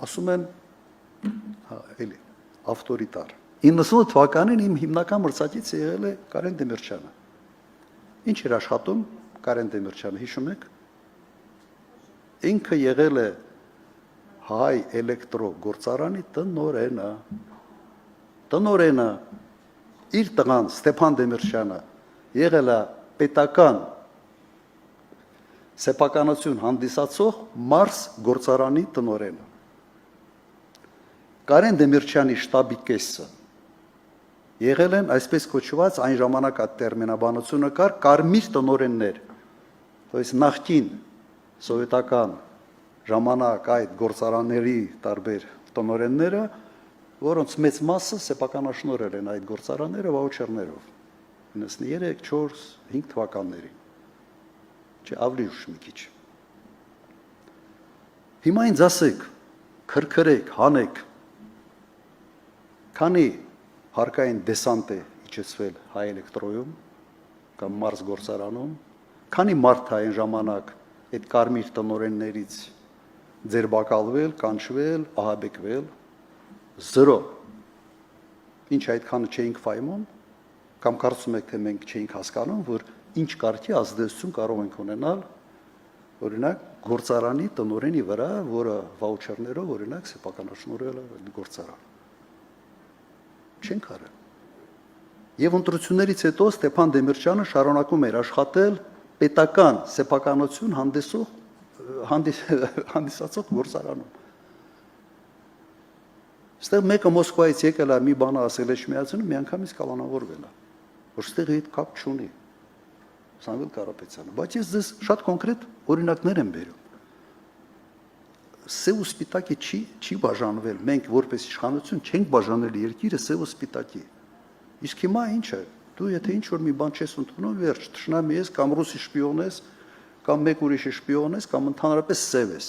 ասում են էլի ավտորիտար։ 98 թվականին իմ հիմնական մրցակիցը եղել է Կարեն Դեմիրճյանը։ Ինչ էր աշխատում Կարեն Դեմիրճյանը, հիշում եք։ Ինքը եղել է Հայ էլեկտրո գործարանի տնօրենը, իր տղան Ստեփան Դեմիրճյանը եղել է պետական սեփականություն հանդիսացող Մարս գործարանի տնօրենը։ Կարեն Դեմիրճյանի շտաբի կեսը եղել են այսպես կոչված այն ժամանակ այդ տերմինաբանությունը կար կարմիր տնօրեններ, այսինքն նախկին սովետական ժամանակ այդ գործարանների տարբեր տնօրենները, որոնց մեծ մասը սեփականաշնորհել են այդ գործարանները վաուչերներով 93, 4, 5 թվականներին։ Չէ, ավելի ուշ մի քիչ։ Հիմա ինձ ասեք, քրքրեք, հանեք, քանի հարկային դեսանտ է իջեցվել Հայ էլեկտրոյում կամ Մարս գործարանում, քանի մարդ է այն ժամանակ այդ կարմիր տնօրեններից ձերբակալվել, կանչվել, ահաբեկվել, 0։ Ինչ այդքանը չէինք ֆայմում, կամ կարծում եք, թե մենք չէինք հասկանում, որ ինչ կարգի ազդեցություն կարող ենք ունենալ, օրինակ, գործարանի տնօրենի վրա, որը վաուչերներով, օրինակ, սեփականաշնորհել է գործարան։ Չենք արել։ Եվ ընտրություններից հետո Ստեփան Դեմիրճյանը շարունակում էր աշխատել պետական սեփականություն հանդիսացող գործարանում։ Ստեղ մեկը Մոսկվայից եկել է մի բան ասել է Շմիածյանը, մի անգամից կալանավորվել է, որ ստեղ հետ կապ չունի Սամվել Կարապետյանը, բայց ես ձեզ շատ կոնկրետ օրինակներ եմ բերում։ Սև ու սպիտակի չի բաժանվել, մենք որպես իշխանություն չենք բաժանել երկիրը սև ու սպիտակի։ Իսկ հիմա ինչ է, դու եթե ինչ-որ մի բան չես ընդունում, վերջ, թշնամի ես, կամ ռուսի շպիոն ես, կամ մեկ ուրիշի շպիոն ես, կամ ընդհանրապես սև ես։